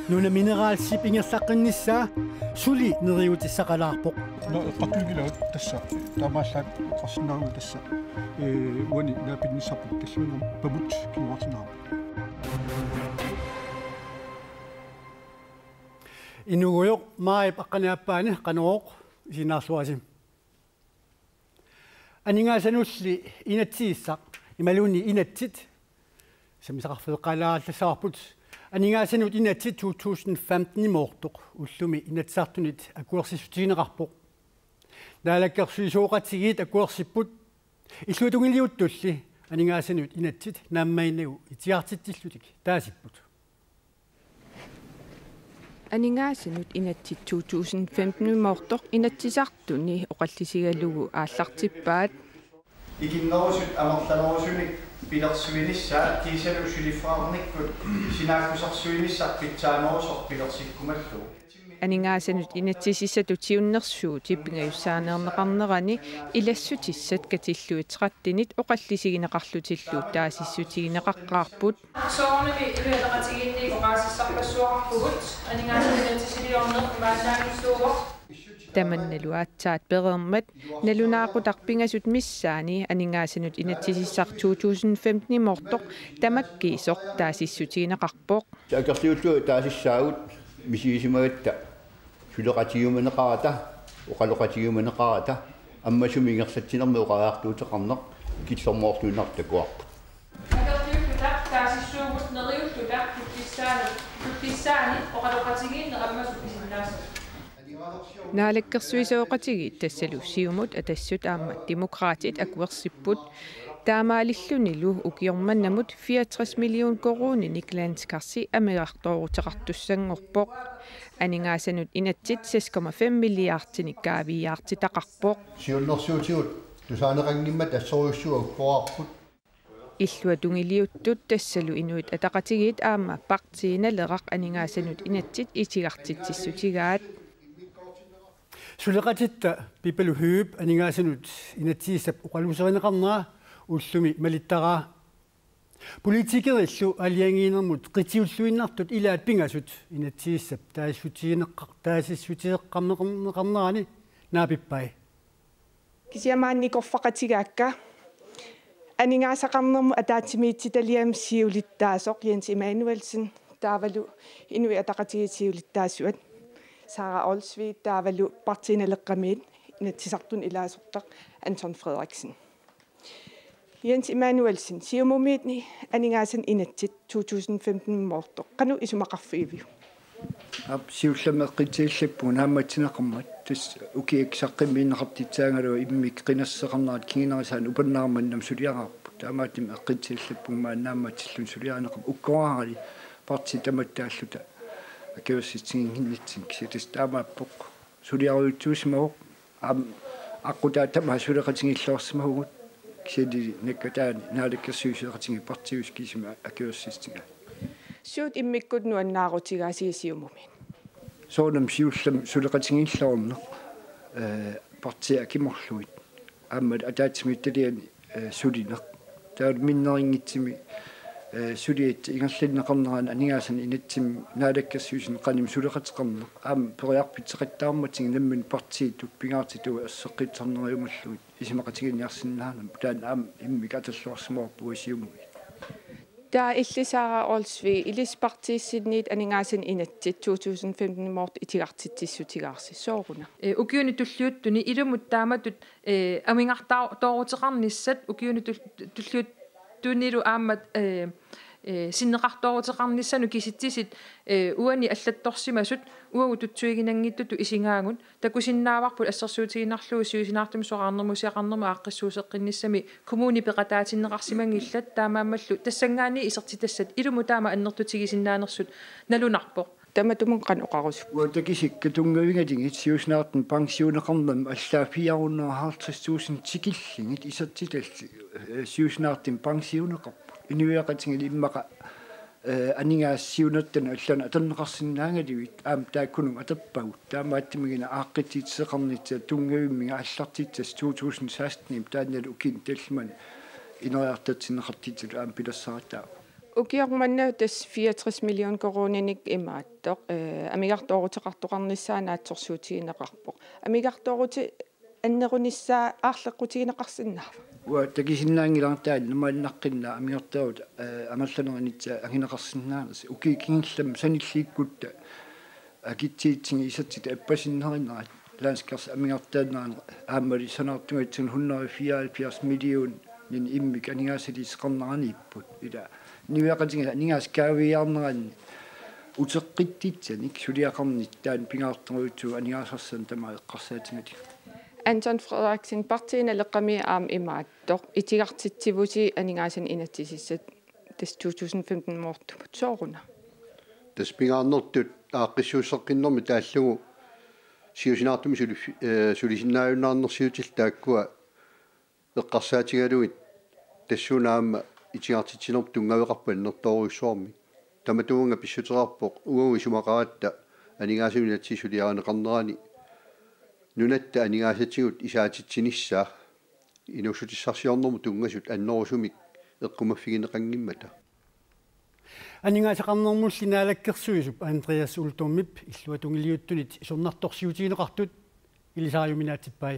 Nuna mineral shipping saqannissa suli neriutissaqalaarpoq qatlugila tassa taamaallak qarsinnaru tassa wani naapinnisarput tallunam pamut kiuartinarpu inuguyoq maip aqqaniappaani qanuoq isinaarsuasim aningasanulli inatsiissaq imaluni inatsit samisaqarfeqalaallassaarput aningasanut inatsit 2015 moortoq ullumi inatsartunit akuersissutiineqarpoq naalakkersuisuoqatigit akuersipput illuutungiliuttulli aningasanut inatsit naammainagu itiartittillutik taasipput aningasanut inatsit 2015 moortoq inatsisartuni oqallisigalugu aallartippaat ikinnerusut amerlanerusunik pilersuinissaa kiisalu silifraarnikkut sinaakkusarsuinissarpitsaanerusoq pilersikkumallu aningasanut inatsisissatu tiunnersuut tippingayussaaneerneqarnerani ilassutissat katilluitrattinit oqallisigineqarlutilluut taasissutigineqaqqaarput soornami iluataqatiginni oqaasissarpassuaqarpugut aningasanut inatsisiliorneq maassaangissuuvoq tamannaluaatsaat pereermat nalunaaqutaqpingasut missaani aningasanut inatsisissar 2015 moortoq tamakkiisoq taasissutigineqarpoq akerliullu taasissaagut misiisimagatta suleqatigiumaneqarata oqaloqatigiumaneqarata ammasumi-ingersatsinermi oqaraartuuteqarneq kitsormoorluinartakuarpu akerliullutaq taasissuugut neriullutaq tuttissaani oqaloqatigiinne ammasut isinnaassa naalakkersuisooqatigi tassalu siumut atassut aamma demokraatit akuersipput taamaalillunilu ukiormannamut 64 million koruni niklandskarsi amiartoruteqartussangorpoq aningasanut inatsit 6,5 milliartinik kaaviyaartitaqarpoq siunnersuutigut tusaaneqangimmat assoriussuaqquarput illuatungiliuttut tassalu inuit ataqatigit aamma partiinaleqaq aningasanut inatsit itigartitsissutigaat suleqatitta pipalu hyp aningasanut inatsiissap uqaluserineqarnera ullumi malittaraa politikerillu aliangiinermut qitiulluinnartut ilaat pingasut inatsiissap taasissutiiqarnerani naapippai kisiamaannikorfaqatigaakka aningaasaqarnermu ataatimiitsitaliam siulittaasoq Jens Emanuelsen taavalu inui ataqatigisiulittaassuat Sara Olsvig taavalu partiinaleqqamiit inatsisartun ilaasortaq Anton Frederiksen Jens Emanuelsen siumumiitni aningasan inatsit 2015 moortoq qanu isumaqarfiiviu siullammeqqitiillappu naammatsineqarmat tas ukiiksaqqiminneqartitsaangalu immik qinasseqarnaat kinginerisan upannaaramannam suliaqarpu taamaatim eqqitiillappumaa naammatillun suliaaneqam ukkoarali parti tamattaalluta akiussitsinginnitsin kisitas taamaappoq suliaruutsuusmaoq aqutaatama suleqatingillorsimahugut kisidi nakkataani naalakkersuuseqatingi partius kisima akiussitsinga suut immikkut nuannaarutigaasiisiumumin soonam siullam suleqatingillorneq partia kimorluit aammat ataatimittaliani sulineq taal minnerinngitsimi suliit ingerlinneqarneraan aningaasan inatsim naalakkersuusin qanim suleqateqarneq aam periarpitseqattaarmating nammin partiit uppigaartitu asseqqitserneriyumalluit isimaqatiginiarsinnaanam taan aam immik atalluarsimaorpu isiumumi taa illisaara Olsvig ilispartiissinniit aningaasan inatsit 2015 moort itigartitsissutigaarsi sooruna ukiuni tulliuttuni ilumut taamatut amingartaaruteqarnissat ukiuni tulliuttunilu aammat sinneqartooruteqarnissanu kisittisit uani allattorsimasut uagu tutsuiginanngittutu isingaagun takusinnaavarput assersuutiginarluu siusinaartum soqarnermusiaqarnermu aaqqissuuseqqinissami kommuni peqataatinneqarsimangillat taamaammallu tassangaani isertitassat ilumu taama annertutigisinnaanersut nalunarpoq tamatumun qanuqarusuk uatakisik tungavingatingit siusnaartun pensioneqarnam allaafiarunnerhartrissuusin tikillingit isertitalli siusnaartin pensioneqarpu inuiaqatingili immaqa aningaasiunertana allana aterneqarsinnaangaluit aam taakkunum aterpagut taamaattimigina aaqqitiitseqarnitsa tungavimmiga allartitsas 2016 taannalu ukin tallman инериартатсинеқартитсулу аам пилассаратаа укиорманна тас 64 миллион корониник имааттоқ амигартоорутеқартоқарниссаа наатсорсуутигинеқарпоқ амигартоорути аннеруниссаа аарлеққутигинеқарсиннаава уа такисиннаангилартаа намаалнаққинна амиартаут амалланеринитса агинеқарсиннаанас укикингиллам саниллииккутта акитсиитсинги исатсита аппасиннериннерат ланскерс амигартаанаан ааммали санаартугатсун 174 миллион нин иммик анигаасалисеқарнеранииппут ила нивеқатинга анигаас каавиарнеран утеққиттитсаник сулиақарнит таан пингаартеруутсу анигаасарсан тама эққарсаатингати Anton Frederiksen partien aleqami aam imaattoq itigartitsivути aningaasan inatsisissat tas 2015 mortumut sooruna tas pingaarnertut aaqqissuusseqqinnermi taallugu siusinaartumi sulisinnaajunnaarnersiutil taakkua eqqarsaatigaluit tassunaamma itigartitsinerp tungaveqarpan nertoruissuarmi tamatuunga pissuterarpoq uungi sumaqaratta aningaasan inatsisuliaraneqarnerani nunatta anigaasatigut isaatitsinissa inussutissarsiornermu tungasut annorusumik eqqumaffigineqangimmata анингаасақарнэрмуллинаалаккерсуисуп Андреас Ултормип иллуатунгилиуттунит сорнарторсиутигинеқартут илисаариуминаатиппай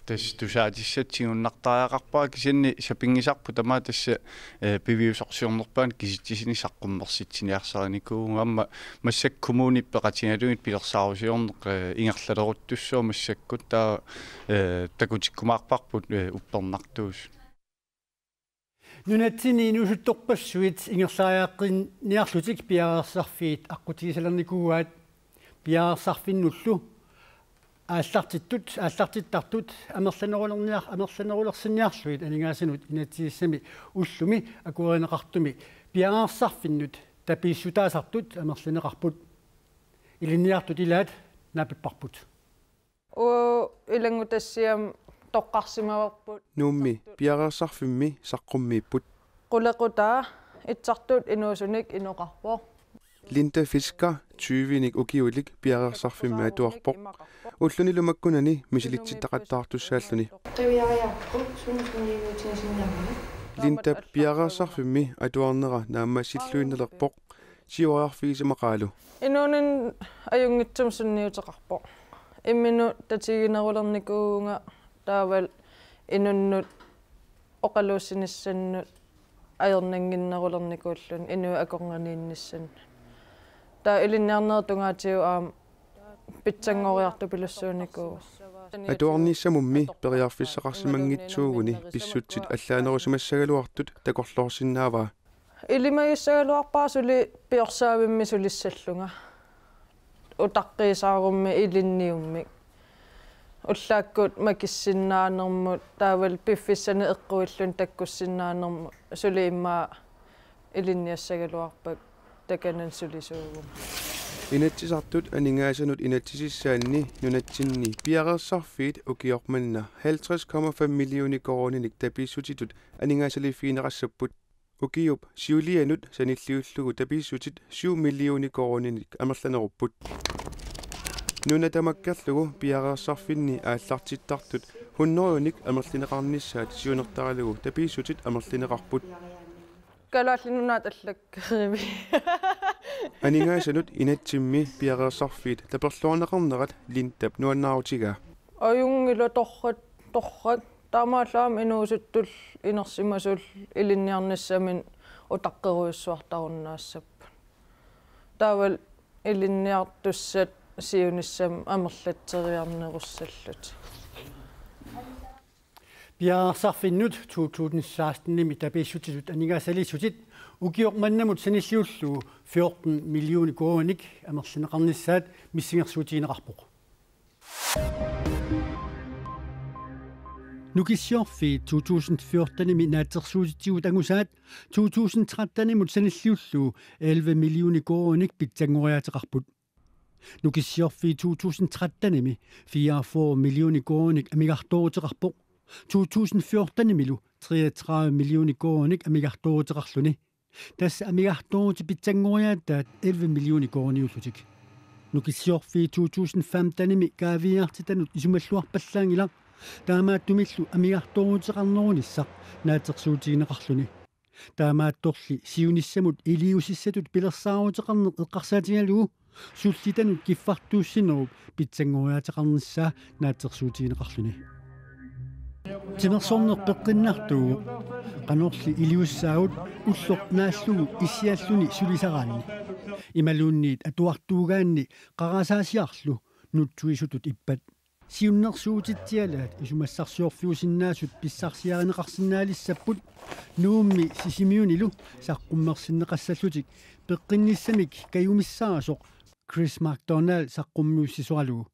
тас тусаатиссатсигуннартариақарпаа кисинни сапингисарпу тамаа тасса пивиусорсиорнерпаан киситсисини саққуммерситсиниарсариникуу амма массак коммуниппеқатингалугит пилерсаарусиорнеқ ингерлалеруттуссоо массаккут таа такутиккумаарпарпут уппернартуус нунатсини инусутторпассуит ингерлаариаққин ниарлутик пиарерсарфиит аққутигисалерникууаат пиарерсарфиннуллу ааллартиттартут амерланерулерсиниарлуит анингаасинут инатсииссами уллуми акуаринеқартуми пиарерсарфиннут тапииссутаасартут амерланеқарпут илинниартут илаат напиппарпут илангутассиам тоққарсимаварпут нуумми пиарерсарфимми саққуммииппут қулеқутаа итсартут инуусуник иноқарпоо Linda Fisker 20ник укиулик пиарерсарфимми атуарпоқ уллунилумаккунани мисилитситтақаттаартуссааллуни Linda пиарерсарфимми атуарнера наамма силлуиннелерпоқ сиуариарфигисимақаалу инуунин аюнгитсум сунниутеқарпоқ иммину татигинерулерникуунга таавал инуннут оқалууссиниссаннут аернангиннерулерникууллун инуа акорганиинниссан та илинниарнертунгаатиу аам питсангориарту пилуссууникуу атуарниссамумми периарфиссақарсимангитсуугуни писсутсит аллаанерусимассагалуартут такорлоорсиннааваа илимагиссагалуарпаасули пиорсаавимми сулиссаллунга утаққиисаарумми илинниумми уллааккут макиссиннаанермут таавал пиффиссани эққуиллун таккуссиннаанерму сули иммаа илинниассагалуарпак таканан сулисуугу инатсисартут анингаасанут инатсисиссаанни нунатсинни пиарерсарфиит укиорманна 50,5 миллиони корониник тапииссутитут анингаасалиффиинерассаппут укиуп сиулианут саниллиуллугу тапииссутит 7 миллиони корониник амерланеруппут нунатамаккерлугу пиарерсарфинни ааллартиттартут 100-ник амерлинеқарниссаат сиунертаралугу тапииссутит амерлинеқарпут калааллинунаат аллаккериви анингаасанут инатсимми пиарерсарфиит таперлуарнеқарнерат линтап нуаннаарутигаа аюнгила торрат таамаалаам инуусуттул инерсимасул илинниарниссамин утаққеруйуссуартаруннаассаппа таавал илинниартуссат сиуниссам амерлатсериарнеруссаллут пиарерсарфиннут 2016-ними тапииссутисут анингаасалиссутит укиорманнамут саниллиуллуу 14 миллиони короник амерлинеқарниссаат миссингерсуутигинеқарпоқ нукиссиорфи 2014-ними наатерсуутитигут ангусаат 2013-нимут саниллиуллуу 11 миллиони короник питсангориатеқарпут нукиссиорфи 2013-ними 44 миллиони короник амигарторутеқарпоқ 2014-nimilу 33 миллиони короник амигарторутеқарлуни тасса амигарторути питсангориааттаат 11 миллиони корониуллутик нукиссиорфи 2015-ними каавиартитанут исумаллуарпаллаангила таамааттумиллу амиарторуутеқарнерунissaq наатерсуутигинеқарлүни таамаатторли сиуниссамут илиусиссатут пилерсааруутеқарнеқ эққарсаатингалугу суллитанут киффартууссинеруп питсангориатеқарнissaа наатерсуутигинеқарлүни тимерсорнер пеққиннартугу qanорли илиуссаагут уллоқ нааллугу иссиаллуни сулисараанни ималуунниит атуартуугаанни қарасаасиарлу нутсуисутут иппат сиуннерсуутитсиалаат исумассарсиорфиусиннаасут писсарсиаринеқарсинаалиссаппут нуумми сисимиунилу саққуммерсиннеқассаллутик пеққинниссамик каюмиссаасоқ Крис Макдоналд саққуммиуссисуалугу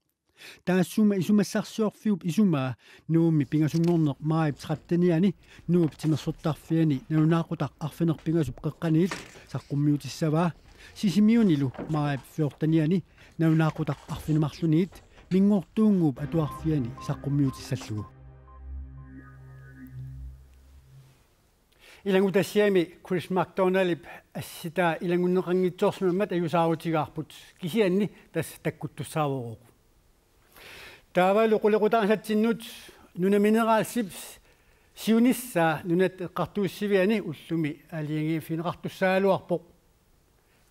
таассума исумассарсиорфиуп исумаа нуумми пингасунгорнеқ маип 13-ниани нууп тимерсоттарфиани наунаақутақ арфинерпингасуп қеққаниит саққуммиутиссаваа сисимиунилу маип 14-ниани наунаақутақ арфинемарлуниит мингортуунгууп атуарфиани саққуммиутиссаллугу илангутассиами Крис Макдоналд асситаа илангуннеқангитсоорсумаммат аюсаарутигаарпут кисианни тас таккуттуссаавоо таавалу qullequtaarsatsinnut nunamineraalsip siunissa nunat eqqartuussiviani ullumi aliangiifineqartussaaluarpoq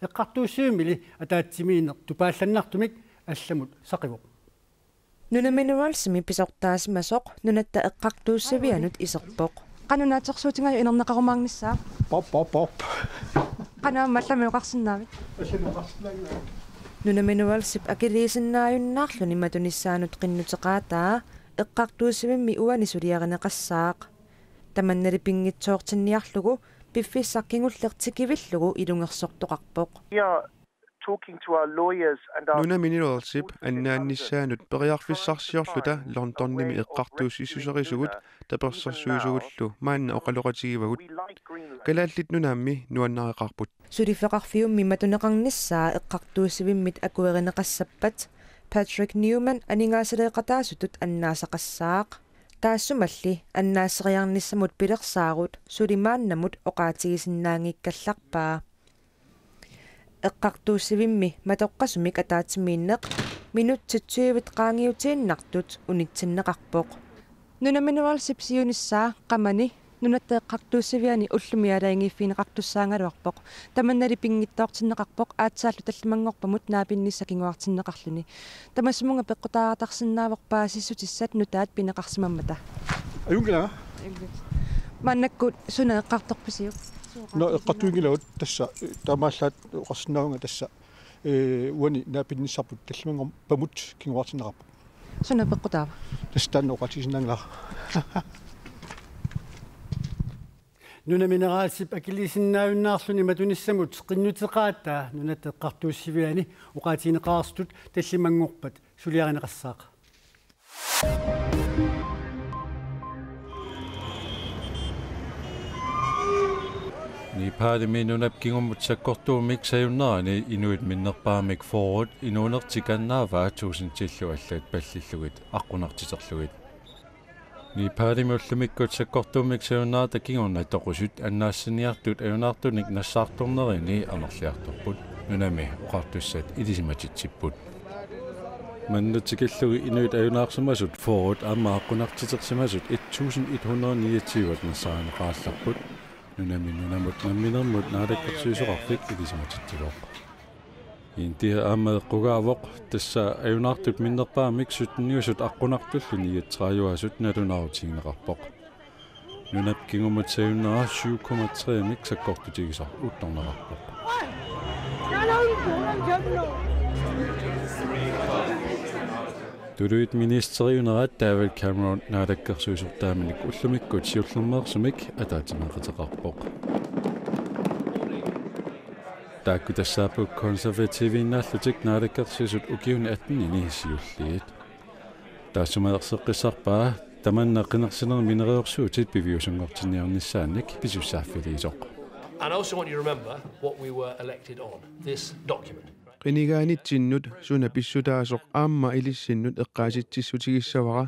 eqqartuussiumili ataatsimiineq tupaallanartumik алламут сақивоқ нунаминералсими писортаасимасоқ нуната эққартууссавианут исерпоқ qanunaatersuutiнгаю инернеқарумаарнissaа поп qanaa малламиоқарсинаавит алламиоқарсинаавит нунаминералсип акилиисиннааюннаарлуни матунissaанут qinnuteqaataa эққартууссавимми уани сулиаринеқассаақ таманнали пингитсоортинниарлугу пиффиссақкингуллертикивиллугу илунгерсортоқарпоқ нунаминералсип аннааннissaанут периарфиссарсиорлута лондонними эққартууссисусерисугут таперсерсуисугуллу маанна оқалоқатигивагут калааллит нунаамми нуаннареқарпут сулифеқарфиумми матунеқарнissaа эққартууссавиммит акуеринеқассаппат Patrick Newman анингаасалеқатаасутут аннаасақассаақ таассумалли аннаассериарнissamут пилерсаарут сулимааннамут оқаатигисиннаангиккалларпаа эққартууссавимми матоққасумик атаатимииннеқ минуттитсуивит qaangiutiinnartut унитсиннеқарпоқ нунаминералсип сиунissaа qamani нунатта эққартууссавиани уллумиалаангииффинеқартуссаангалуарпоқ таманнали пингиттаортиннеқарпоқ аатсааллу таллимангорпамут наапиннисса кингуартиннеқарлуни тамассумунга пеққутааратарсинаавоқ сиссутиссат нутаат пинеқарсимаммата аюнгила маннаккут суна эққарторписиуп но эққартуингилаут тасса тамааллаат оқарсинаавнга тасса уани наапинниссарпут таллимангор памут кингуартиннеқарпоқ суна пеққутаава тастаноқатисиннаангла нунаминерaalsip акилисиннааюннаарлуни матунissamут qinnuteqaataa нунат эққартууссивиани уqaатинеқарстут таллимангорпат сулиаринеқассаақ Nipaaliminunap kingummutsakkortuumik sayunnerani inuit minnerpaamik forward inuunertikannaavaa tuusintillu allaat pallillugit аққунартитерлугит Nipaalimiullumikkuut sakkortuumik sayunnaata kingurna toqusut annaassiniartut ayunaartunik nassaartornerini amerliartorput nunami uqartussat ilisimatitsipпут маннутикиллуги инуит аюнаарсумасут forward аама аққунартитерсимасут 1129 нассаанеқаалларпут нунамут намминермут наалаккерсуисоқарфик илисиматитсилоқ интиа аама қугаавоқ тасса аюнаартут миннерпаамик сутниусут аққунартуллуни иатсрааюасут налунаарутигнеқарпоқ нунап кингумут саюннера 7,3 мик саккортутигисар утторнеқарпоқ Turuit ministeriuneraat David Cameron naadakkersuisortaaminik ullumikkuut siullermeersumik ataatimeqiteqarpoq. Taakku tassaapuk konservatiiviinnaallutik naadakkersuisut ukiuni 18 siulliit. Taassumalerseqqissarpaa tamanna qinersinermi minereorsuutit piviusungortinniarnissaannik pisussaaffiliisoq. And I also want you to remember what we were elected on, this document. qinigaanittinnut suna pissutaasoq aamma ilissinnut eqqaasitsissutigissavara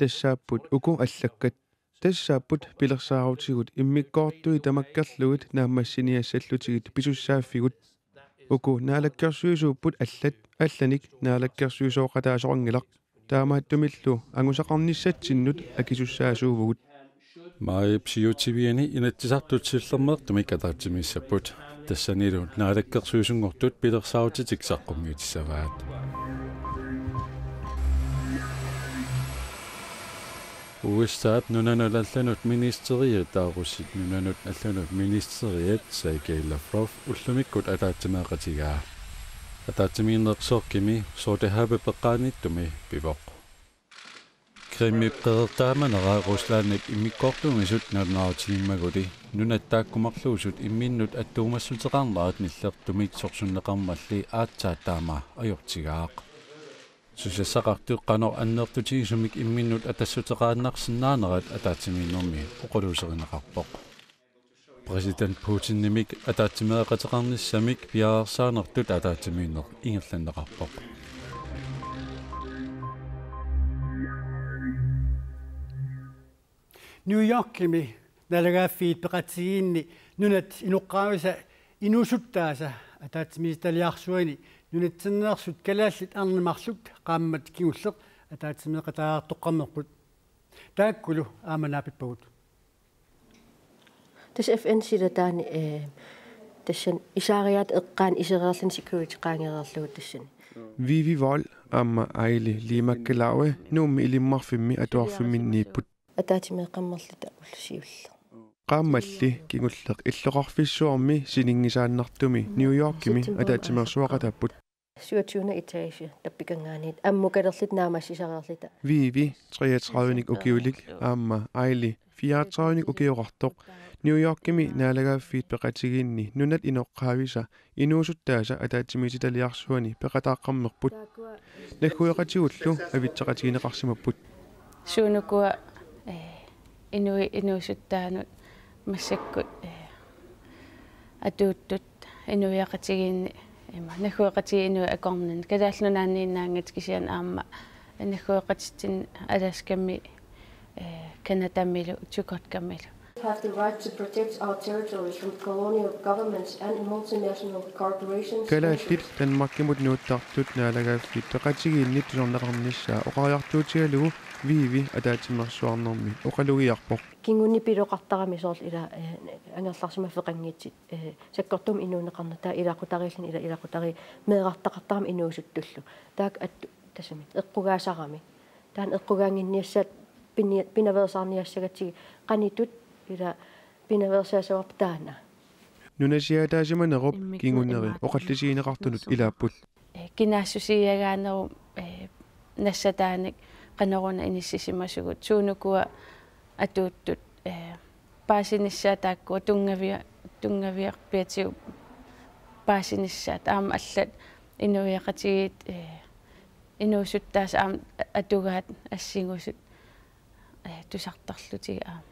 tassaapput uku allakkat tassaapput pilersaarutigut immikkoortui tamakkerlugit naammassiniassallutigit pisussaaffigut uku naalakkersuisuupput allanik naalakkersuisooqataasoqangilaq таамааттумиллу ангусақарниссатсиннут акисуссаасуугут Mai psiutiviani inatsisartutsillермеэртуми катаатсимиссаппут тассанилу наалаккерсуусунгортут пилерсаутитиксаққуммиутиссаваат Уиссаат нунанулалланут министериат таарусит нунанут алланут министериат Сергей-Лавров уллумиккут атаатсимаақатигаа атаатсимииннерсооркими соотехабе пеққааниттуми пивоқ Кремиппеэртааманера Руслаанник иммиккортунгисут налнааутигиммагули нунаттааккумарлуусут имминнут аттуумассутеқарнерат ниллертумик сорсуннеқармалли аатсааттаама ajortigaaq сусассақартуq qanor аннертутигисумик имминнут атассутеқааннарсинаанерат атаатсимииннэрми оқулуусеринеқарпоқ Президент Путиннимик атаатсимеэқатеқарниссамик пиаарсаанертут атаатсимииннер ингерланнеқарпоқ New Yorkimi nalagaaffiit peqatigiinni nunat inuqqaavisa inusuttaasa ataatsimiistaliarsuani nunatsinneersut kalaallit arnimarsut qaammat kingulleq ataatsimieqataartoqqarnerput taakkulu aamanaapipagut tas FN silataani tassan isaariat eqqaan isereerlin security qaangereerlugut tassan Vivi Vold amma aili liimakkalaue nuummi ilimmarfimmi atuarfimminniipput атаатимеэққаммерлута уллусиулла qaammalli kingulleq illoqarfissuarmi siningisaannartumi New Yorkimi ataatsimерсуақатаппут 27 etage tappikangaaниит аммукалерлит наамассисареерлита Vivi 33ник ukiulik aamma aili 34ник ukiuqartoq New Yorkimi naalagaaffiit peqatigiinni nunat inoqqaavisa inuusuttaasa ataatsimisitalиарсуани peqataaqқарmerput nakkueqatigullu avitseqatigineqarsimapput suunukua inuusuttaanut массаккут атууттут инуяқатигиинни има нахуэқатигинуи акорнан калааллунааннииннаангат кисиан аама нахуэқатитин аласкамми канатаммилу тукоткаммилу have the right to protect our territories from colonial governments and multinational corporations. Kalaallit Danmarkimut nuuttartut naalagaaffiit peqatigiinnit tusorneqarnissaa oqariartuutigalugu Vivi ataatimersuarnermi oqalugiarpoq kingunni piloqartarami soorl ila angerlarsima feqangiitsit sakkortum inuuneqarnataa ilaqutarilin ila ilaqutari meeqartaqartaram inuusuttullu taak attu tasami eqqugaasarami taan eqqugaanginniassat pinaversaarniassagatsigi qanitut ila pinaversaasawaptaana nunasiataasimanerup kingunneri oqallisiineqartunut ilaapput kinaasusiyagaaneru nassataanik qaneruna inissisimasugut suunukua atuuttut paasinissaataakku tungaviarpiatiu paasinissaat aama allat inuiaqatigit inuusuttaas aam atugaat assingusut tusartarlutigi aama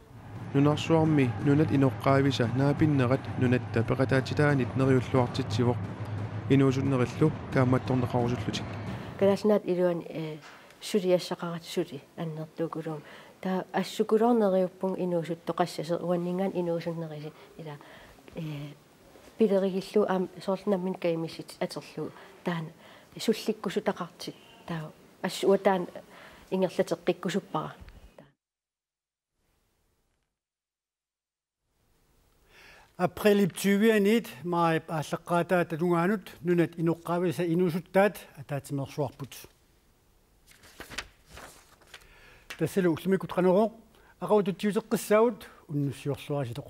nunarsuarmi nunat inoqqaavisa naapinnerat nunatta peqataatitaanit neriulluartitsivoq inuusunnerillu kaammattorneqarusullutik kalaalnaat iluan suriassaqarat suri annertuukulum taa assukulorneriuppung inuusuttoqassase uanningaan inuusunnerisi ila pilerigillu aam soornammin kaimissit aterlu taan sullikkusutaqartit taa assuataan ingerlateqqikkusuppara April 20 mai аллеққаатаат алунгаанут нунат иноққаависа инусуттаат атаатимерсуарпут тассалу уллумикут қанероқ ақаутутсиусеққиссаут уннуссиорлуариситоқ